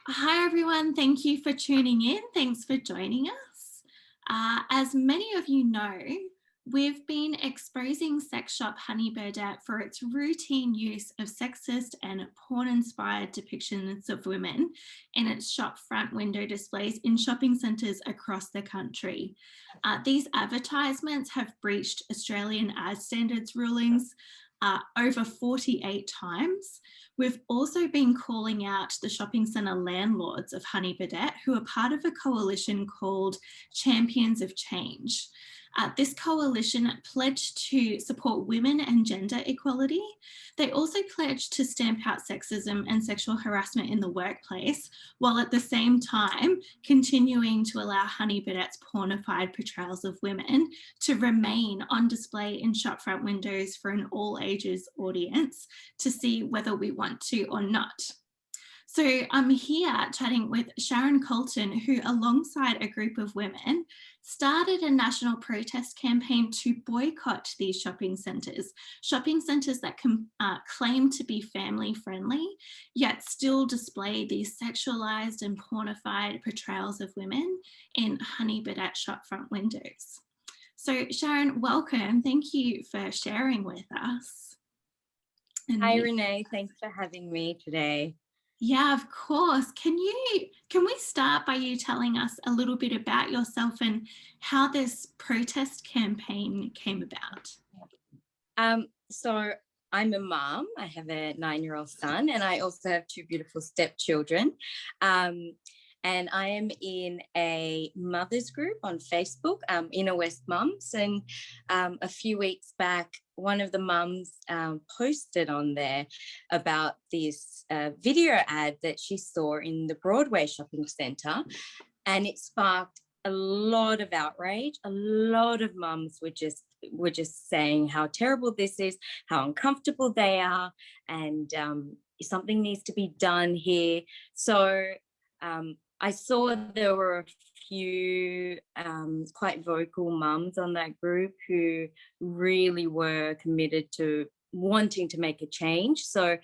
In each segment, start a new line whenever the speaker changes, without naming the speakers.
Hi everyone, thank you for tuning in. Thanks for joining us. As many of you know, we've been exposing sex shop Honey Birdette for its routine use of sexist and porn-inspired depictions of women in its shop front window displays in shopping centres across the country. These advertisements have breached Australian ad standards rulings over 48 times. We've also been calling out the shopping centre landlords of Honey Birdette, who are part of a coalition called Champions of Change. This coalition pledged to support women and gender equality. They also pledged to stamp out sexism and sexual harassment in the workplace, while at the same time continuing to allow Honey Birdette's pornified portrayals of women to remain on display in shopfront windows for an all ages audience to see whether we want to or not. So I'm here chatting with Sharon Coulton, who alongside a group of women started a national protest campaign to boycott these shopping centres that claim to be family friendly, yet still display these sexualised and pornified portrayals of women in Honey Birdette shopfront windows. So Sharon, welcome. Thank you for sharing with us.
Hi, Renee. Thanks for having me today.
Yeah, of course. Can we start by you telling us a little bit about yourself and how this protest campaign came about?
So I'm a mom. I have a 9-year-old son, and I also have 2 beautiful stepchildren. And I am in a mothers group on Facebook, Inner West Mums. And a few weeks back, one of the mums posted on there about this video ad that she saw in the Broadway shopping centre, and it sparked a lot of outrage. A lot of mums were just saying how terrible this is, how uncomfortable they are, and something needs to be done here. So I saw there were a few quite vocal mums on that group who really were committed to wanting to make a change. So,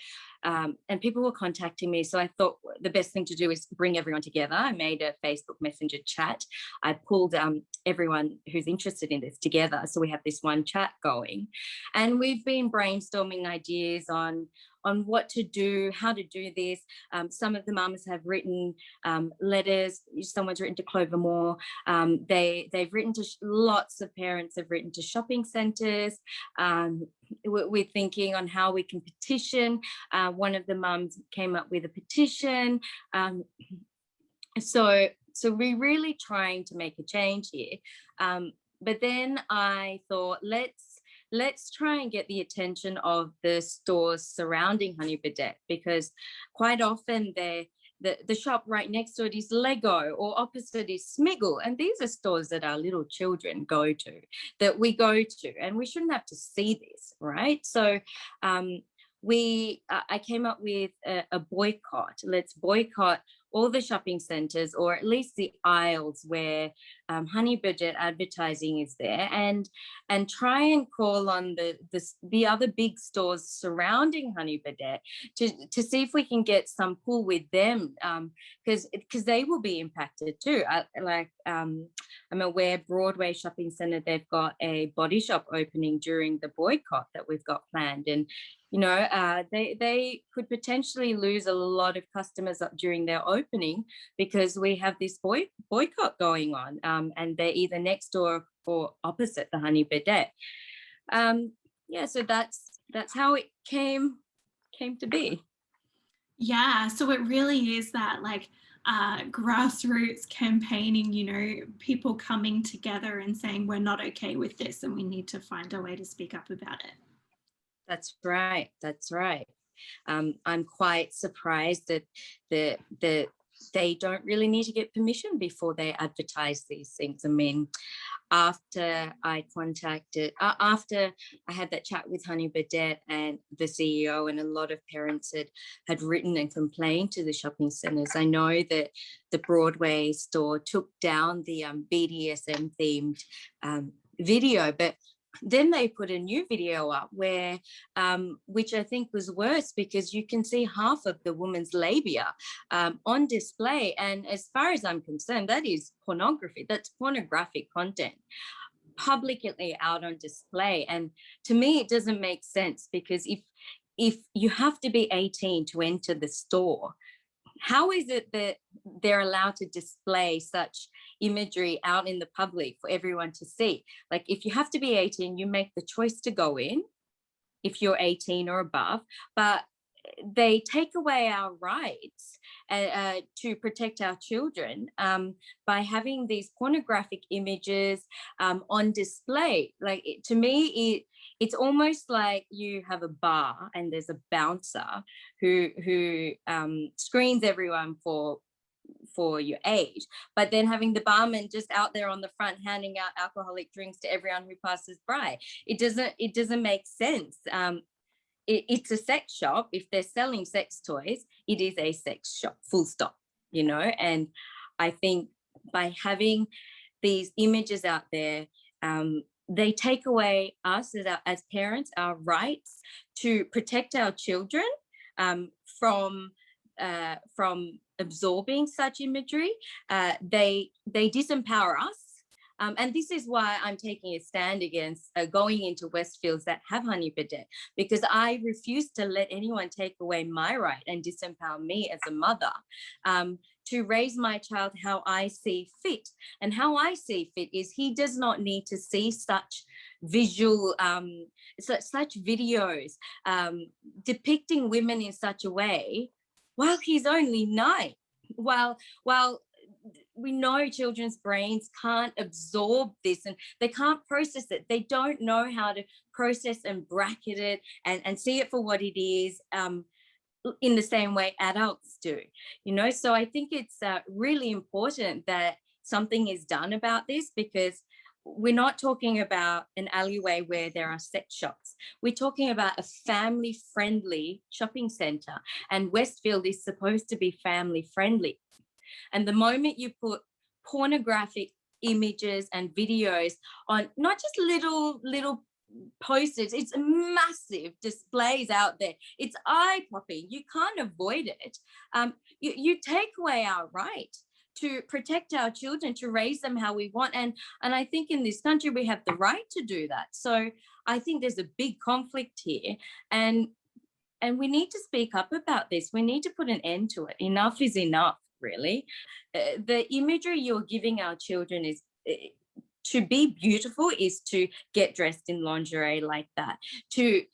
and people were contacting me. So I thought the best thing to do is bring everyone together. I made a Facebook Messenger chat. I pulled everyone who's interested in this together. So we have this one chat going. And we've been brainstorming ideas on what to do, how to do this. Some of the mums have written letters. Someone's written to Clover Moore. They've written to lots of parents have written to shopping centres. We're thinking on how we can petition. One of the mums came up with a petition. So we're really trying to make a change here. But then I thought, let's try and get the attention of the stores surrounding Honey Birdette, because quite often the shop right next to it is Lego, or opposite is Smiggle, and these are stores that our little children go to, that we go to, and we shouldn't have to see this, right? So I came up with a boycott. Let's boycott all the shopping centres, or at least the aisles where Honey Birdette advertising is there, and try and call on the other big stores surrounding Honey Birdette to see if we can get some pull with them, because they will be impacted too. I'm aware Broadway Shopping Centre, they've got a body shop opening during the boycott that we've got planned, and they could potentially lose a lot of customers up during their opening because we have this boycott going on, and they're either next door or opposite the Honey Birdette. So that's how it came to be.
Yeah, so it really is that grassroots campaigning, people coming together and saying we're not okay with this and we need to find a way to speak up about it.
That's right. I'm quite surprised that they don't really need to get permission before they advertise these things. I mean, after I had that chat with Honey Birdette and the CEO, and a lot of parents had written and complained to the shopping centres. I know that the Broadway store took down the BDSM themed video, but then they put a new video up where, which I think was worse, because you can see half of the woman's labia on display. And as far as I'm concerned, that is pornography. That's pornographic content publicly out on display. And to me, it doesn't make sense, because if you have to be 18 to enter the store, how is it that they're allowed to display such imagery out in the public for everyone to see? Like, if you have to be 18, you make the choice to go in if you're 18 or above, but they take away our rights to protect our children by having these pornographic images on display. Like, to me, it's almost like you have a bar and there's a bouncer who screens everyone for your age, but then having the barman just out there on the front handing out alcoholic drinks to everyone who passes by. It doesn't make sense. It's a sex shop. If they're selling sex toys, it is a sex shop, full stop, and I think by having these images out there, they take away us as parents, our rights to protect our children from absorbing such imagery. They disempower us. And this is why I'm taking a stand against going into Westfields that have Honey Birdette, because I refuse to let anyone take away my right and disempower me as a mother to raise my child how I see fit. And how I see fit is he does not need to see such visual, such videos depicting women in such a way while he's only 9. While we know children's brains can't absorb this and they can't process it. They don't know how to process and bracket it and see it for what it is in the same way adults do, So I think it's really important that something is done about this, because we're not talking about an alleyway where there are sex shops. We're talking about a family-friendly shopping centre, and Westfield is supposed to be family-friendly. And the moment you put pornographic images and videos on not just little posters, it's massive displays out there. It's eye-popping. You can't avoid it. You take away our right to protect our children, to raise them how we want. And I think in this country, we have the right to do that. So I think there's a big conflict here. And we need to speak up about this. We need to put an end to it. Enough is enough, really. The imagery you're giving our children is to be beautiful is to get dressed in lingerie like that, to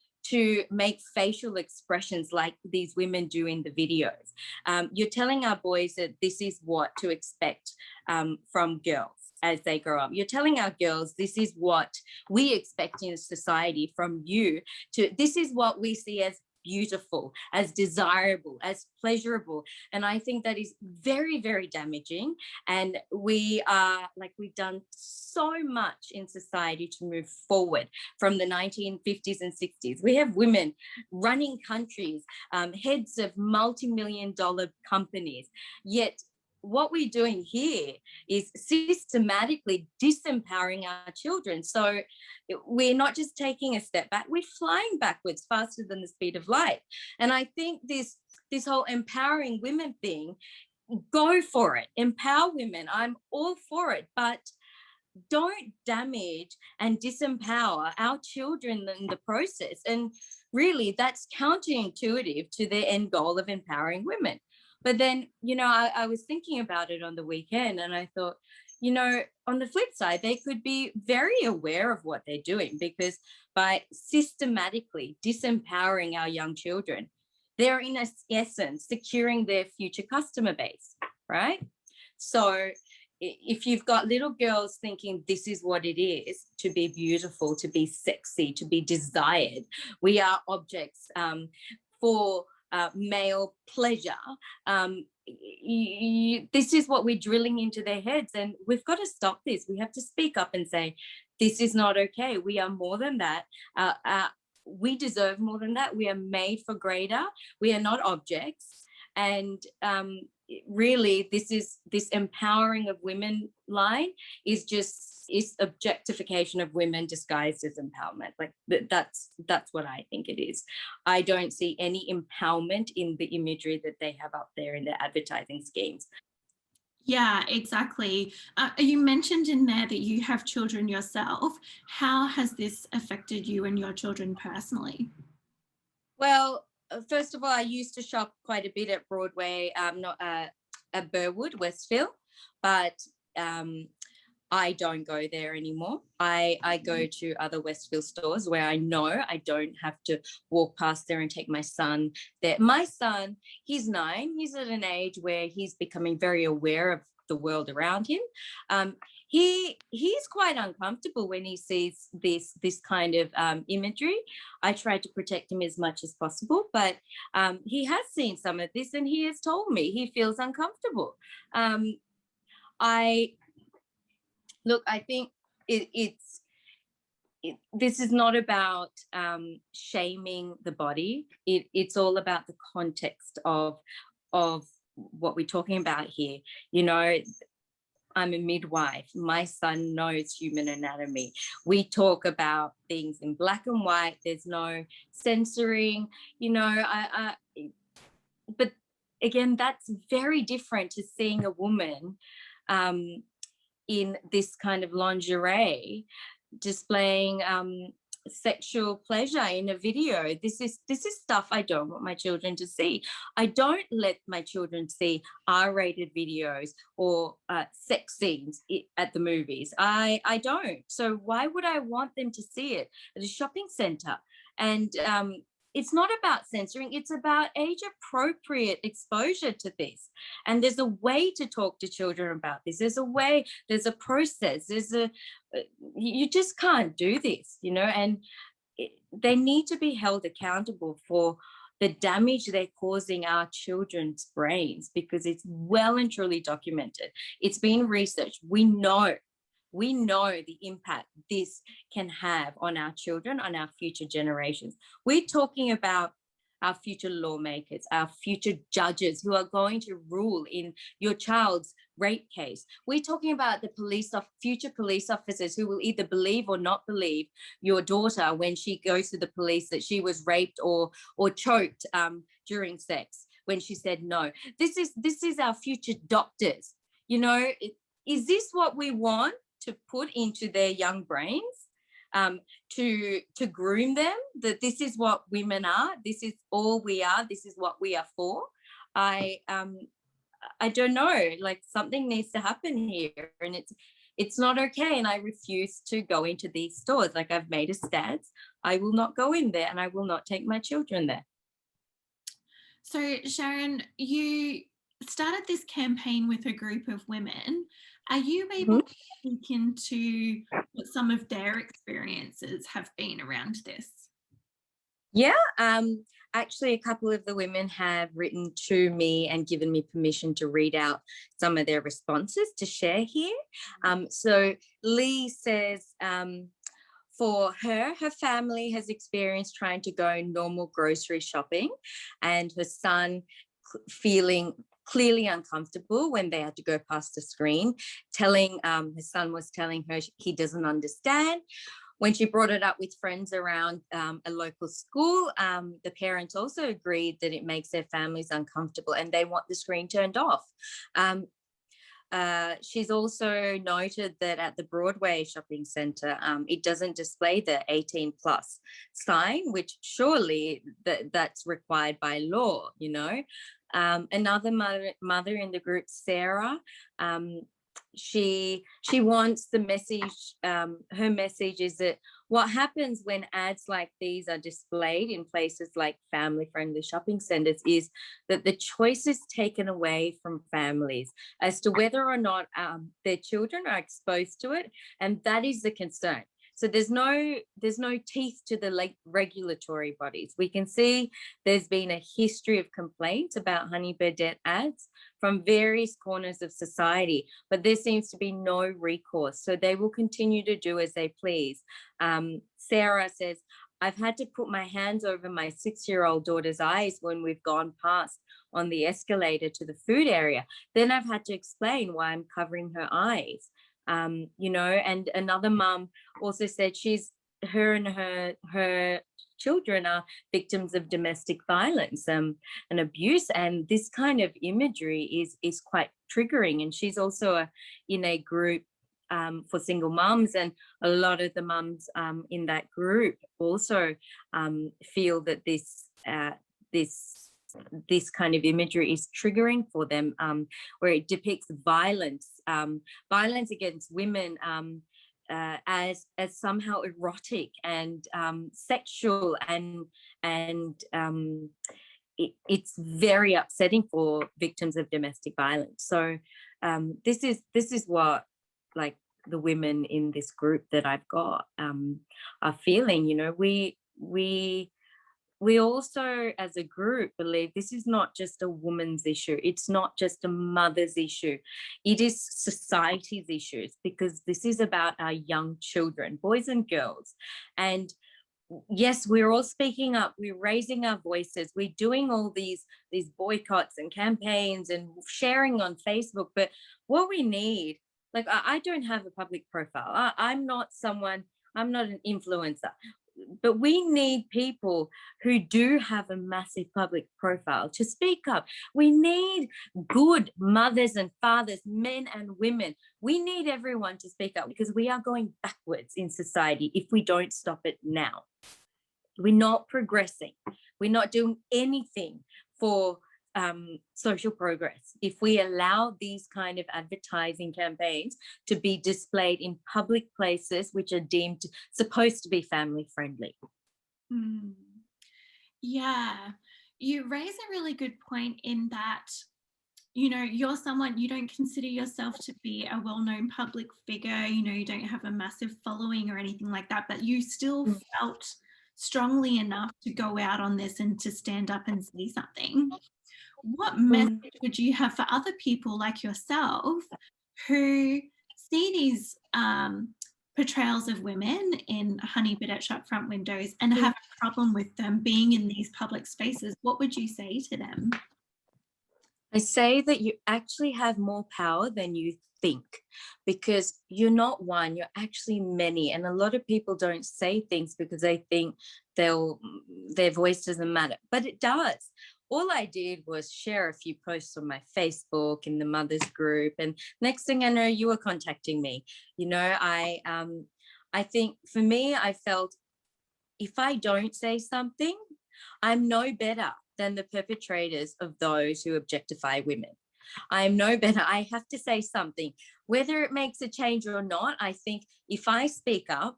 make facial expressions like these women do in the videos. You're telling our boys that this is what to expect from girls as they grow up. You're telling our girls this is what we expect in society from you. This is what we see as beautiful, as desirable, as pleasurable. And I think that is very, very damaging. And we've done so much in society to move forward from the 1950s and 60s. We have women running countries, heads of multi-million-dollar companies, yet what we're doing here is systematically disempowering our children. So we're not just taking a step back, we're flying backwards faster than the speed of light. And I think this whole empowering women thing, go for it, empower women. I'm all for it, but don't damage and disempower our children in the process. And really, that's counterintuitive to their end goal of empowering women. But then, I was thinking about it on the weekend, and I thought, on the flip side, they could be very aware of what they're doing, because by systematically disempowering our young children, they're in essence securing their future customer base, right? So if you've got little girls thinking this is what it is to be beautiful, to be sexy, to be desired, we are objects for male pleasure, this is what we're drilling into their heads, and we've got to stop this. We have to speak up and say, this is not okay. We are more than that. We deserve more than that. We are made for greater. We are not objects. And really, this empowering of women line is just It's objectification of women disguised as empowerment. Like that's what I think it is. I don't see any empowerment in the imagery that they have up there in their advertising schemes.
Yeah, exactly. You mentioned in there that you have children yourself. How has this affected you and your children personally?
Well, first of all, I used to shop quite a bit at Broadway, not at Burwood, Westfield, but I don't go there anymore. I go to other Westfield stores where I know I don't have to walk past there and take my son there. My son, he's 9. He's at an age where he's becoming very aware of the world around him. He's quite uncomfortable when he sees this kind of imagery. I try to protect him as much as possible, but he has seen some of this and he has told me he feels uncomfortable. I think this is not about shaming the body. It's all about the context of what we're talking about here. You know, I'm a midwife. My son knows human anatomy. We talk about things in black and white. There's no censoring. You know, but again, that's very different to seeing a woman in this kind of lingerie displaying sexual pleasure in a video. This is stuff I don't want my children to see. I don't let my children see R-rated videos or sex scenes at the movies. I don't. So why would I want them to see it at a shopping center? And it's not about censoring, it's about age appropriate exposure to this. And there's a way to talk to children about this. There's a way, there's a process, you just can't do this, you know, and they need to be held accountable for the damage they're causing our children's brains, because it's well and truly documented. It's been researched. We know the impact this can have on our children, on our future generations. We're talking about our future lawmakers, our future judges who are going to rule in your child's rape case. We're talking about the future police officers who will either believe or not believe your daughter when she goes to the police that she was raped or choked during sex when she said no. This is our future doctors. You know, is this what we want to put into their young brains? To groom them that this is what women are, this is all we are, this is what we are for. I don't know, like something needs to happen here, and it's not okay. And I refuse to go into these stores. Like, I've made a stance. I will not go in there, and I will not take my children there.
So Sharon, you started this campaign with a group of women. Are you able to speak into what some of their experiences have been around this?
Yeah, actually a couple of the women have written to me and given me permission to read out some of their responses to share here. So Lee says, for her family has experienced trying to go normal grocery shopping, and her son feeling clearly uncomfortable when they had to go past the screen, his son was telling her he doesn't understand. When she brought it up with friends around a local school, the parents also agreed that it makes their families uncomfortable and they want the screen turned off. She's also noted that at the Broadway shopping centre, it doesn't display the 18 plus sign, which surely that's required by law, you know. Another mother in the group, Sarah, she wants the message, her message is that what happens when ads like these are displayed in places like family-friendly shopping centres is that the choice is taken away from families as to whether or not their children are exposed to it, and that is the concern. So there's no teeth to the regulatory bodies. We can see there's been a history of complaints about Honey Birdette ads from various corners of society, but there seems to be no recourse. So they will continue to do as they please. Sarah says, I've had to put my hands over my 6-year-old daughter's eyes when we've gone past on the escalator to the food area. Then I've had to explain why I'm covering her eyes. you know. And another mum also said her and her children are victims of domestic violence and abuse, and this kind of imagery is quite triggering. And she's also in a group for single mums, and a lot of the mums in that group also feel that this kind of imagery is triggering for them, where it depicts violence against women as somehow erotic and sexual, and it's very upsetting for victims of domestic violence. So this is what, like, the women in this group that I've got are feeling. You know, we also as a group believe this is not just a woman's issue, it's not just a mother's issue, it is society's issues, because this is about our young children, boys and girls. And yes, we're all speaking up, we're raising our voices, we're doing all these boycotts and campaigns and sharing on Facebook, but what we need, like, I don't have a public profile, I'm not an influencer, but we need people who do have a massive public profile to speak up. We need good mothers and fathers, men and women. We need everyone to speak up, because we are going backwards in society if we don't stop it now. We're not progressing. We're not doing anything for social progress if we allow these kind of advertising campaigns to be displayed in public places which are deemed supposed to be family friendly.
Yeah, you raise a really good point in that, you know, you're someone, you don't consider yourself to be a well-known public figure, you know, you don't have a massive following or anything like that, but you still felt strongly enough to go out on this and to stand up and say something. What message would you have for other people like yourself who see these portrayals of women in Honey Birdette shop front windows and have a problem with them being in these public spaces? What would you say to them?
I say that you actually have more power than you think, because you're not one, you're actually many. And a lot of people don't say things because they think their voice doesn't matter, but it does. All I did was share a few posts on my Facebook in the mothers group, and next thing I know, you were contacting me. You know, I think for me, I felt if I don't say something, I'm no better than the perpetrators of those who objectify women. I'm no better. I have to say something, whether it makes a change or not. I think if I speak up,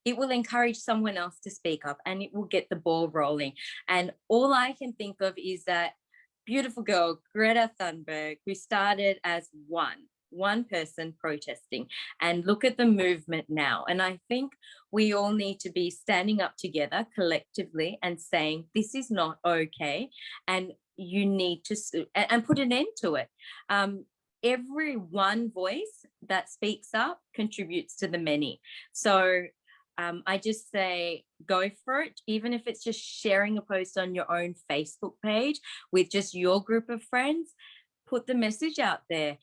it will encourage someone else to speak up, and it will get the ball rolling. And all I can think of is that beautiful girl, Greta Thunberg, who started as one person protesting, and look at the movement now. And I think we all need to be standing up together collectively and saying, this is not okay. And you need to and put an end to it. Every one voice that speaks up contributes to the many. So I just say go for it, even if it's just sharing a post on your own Facebook page with just your group of friends. Put the message out there,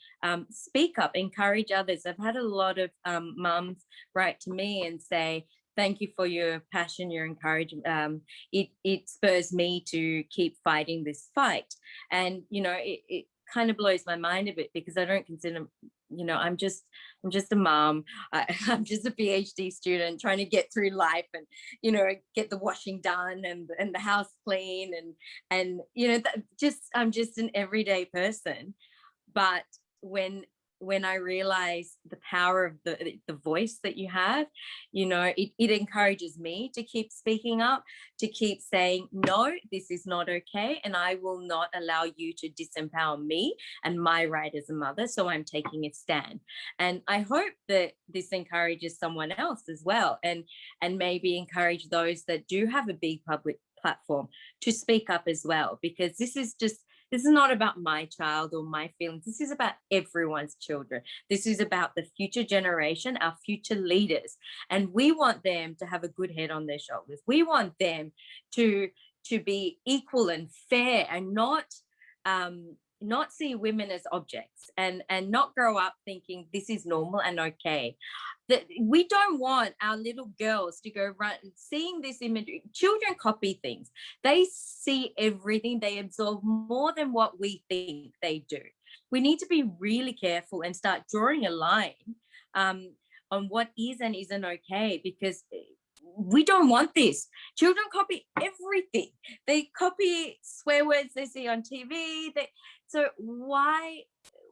speak up, encourage others. I've had a lot of mums write to me and say, thank you for your passion, your encouragement. It spurs me to keep fighting this fight. And, you know, it kind of blows my mind a bit, because I don't consider, you know, I'm just a mom. I'm just a PhD student trying to get through life and, you know, get the washing done and the house clean and you know, I'm just an everyday person. But when I realize the power of the voice that you have, you know, it encourages me to keep speaking up, to keep saying, no, this is not okay. And I will not allow you to disempower me and my right as a mother. So I'm taking a stand. And I hope that this encourages someone else as well. And maybe encourage those that do have a big public platform to speak up as well, because this is not about my child or my feelings. This is about everyone's children. This is about the future generation, our future leaders. And we want them to have a good head on their shoulders. We want them to be equal and fair and not not see women as objects, and not grow up thinking this is normal and okay. That we don't want our little girls to go run seeing this imagery. Children copy things. They see everything. They absorb more than what we think they do. We need to be really careful and start drawing a line on what is and isn't okay, because we don't want this. Children copy everything. They copy swear words they see on TV. So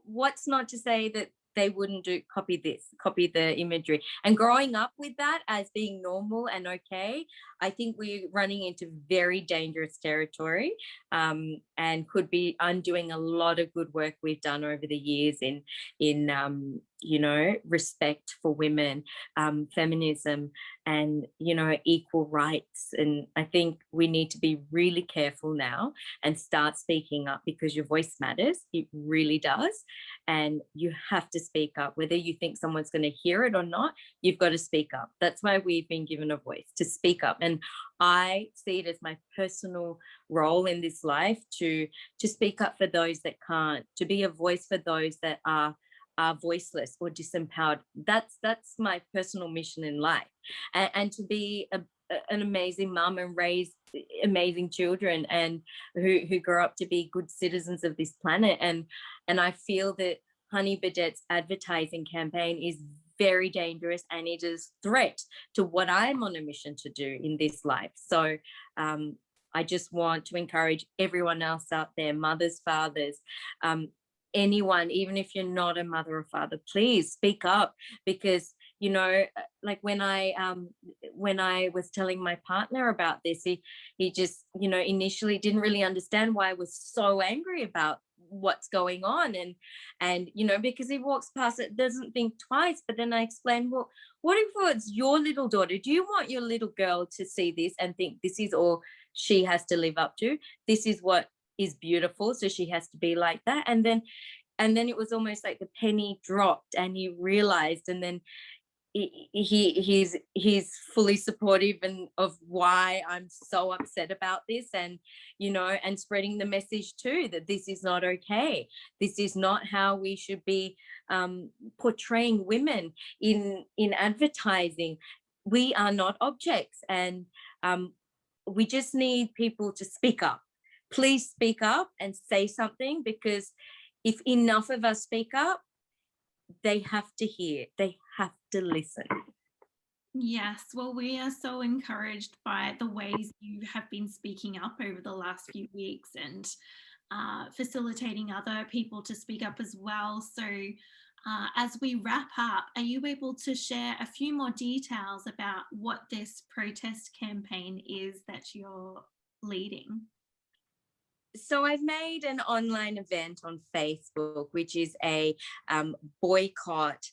what's not to say that they wouldn't copy the imagery, and growing up with that as being normal and okay. I think we're running into very dangerous territory, and could be undoing a lot of good work we've done over the years in respect for women, feminism, and equal rights. And I think we need to be really careful now and start speaking up, because your voice matters. It really does. And you have to speak up, whether you think someone's going to hear it or not. You've got to speak up. That's why we've been given a voice, to speak up. And I see it as my personal role in this life to speak up for those that can't, to be a voice for those that are voiceless or disempowered. That's my personal mission in life, and to be an amazing mum and raise amazing children, and who grow up to be good citizens of this planet. And I feel that Honey Birdette's advertising campaign is very dangerous, and it is a threat to what I'm on a mission to do in this life. So I just want to encourage everyone else out there, mothers, fathers, anyone, even if you're not a mother or father, please speak up. Because like when I was telling my partner about this, he just initially didn't really understand why I was so angry about what's going on, and because he walks past it, doesn't think twice. But then I explained, well, what if it's your little daughter? Do you want your little girl to see this and think this is all she has to live up to? This is what is beautiful, so she has to be like that. And then it was almost like the penny dropped, and he realized. And then he's fully supportive and of why I'm so upset about this, and and spreading the message too, that this is not okay. This is not how we should be portraying women in advertising. We are not objects, and we just need people to speak up. Please speak up and say something, because if enough of us speak up, they have to hear, they have to listen.
Yes, well, we are so encouraged by the ways you have been speaking up over the last few weeks, and facilitating other people to speak up as well. So as we wrap up, are you able to share a few more details about what this protest campaign is that you're leading?
So I've made an online event on Facebook, which is a boycott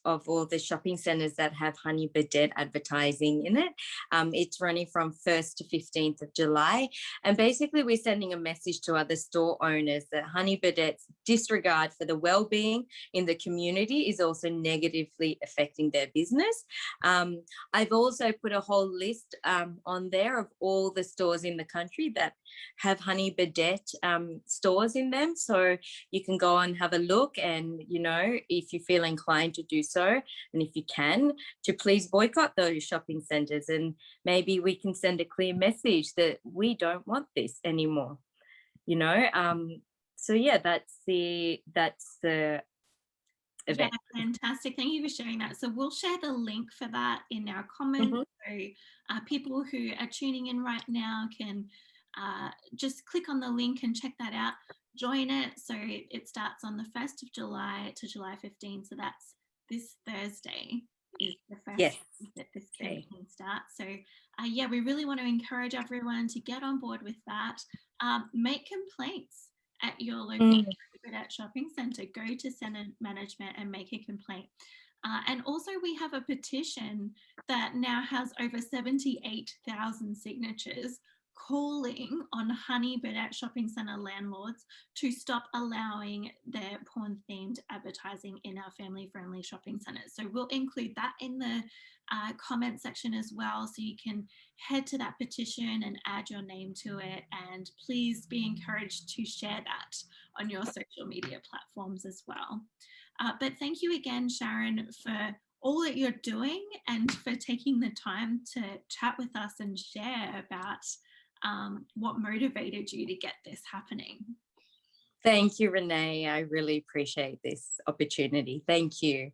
of all the shopping centres that have Honey Birdette advertising in it. It's running from 1st to 15th of July. And basically we're sending a message to other store owners that Honey Birdette's disregard for the well-being in the community is also negatively affecting their business. I've also put a whole list on there of all the stores in the country that have Honey Birdette stores in them. So you can go and have a look, and, if you feel inclined to do so, and if you can, to please boycott those shopping centres, and maybe we can send a clear message that we don't want this anymore. So yeah, that's the event.
Yeah, fantastic. Thank you for sharing that. So we'll share the link for that in our comments. So people who are tuning in right now can just click on the link and check that out. Join it. So it starts on the 1st of July to July 15th. So that's this Thursday is the first that this campaign starts. So yeah, we really want to encourage everyone to get on board with that. Make complaints at your local shopping centre. Go to centre management and make a complaint. And also we have a petition that now has over 78,000 signatures calling on Honey Birdette Shopping Centre landlords to stop allowing their porn-themed advertising in our family-friendly shopping centres. So we'll include that in the comment section as well, so you can head to that petition and add your name to it, and please be encouraged to share that on your social media platforms as well. But thank you again, Sharon, for all that you're doing and for taking the time to chat with us and share about what motivated you to get this happening.
Thank you, Renee. I really appreciate this opportunity. Thank you.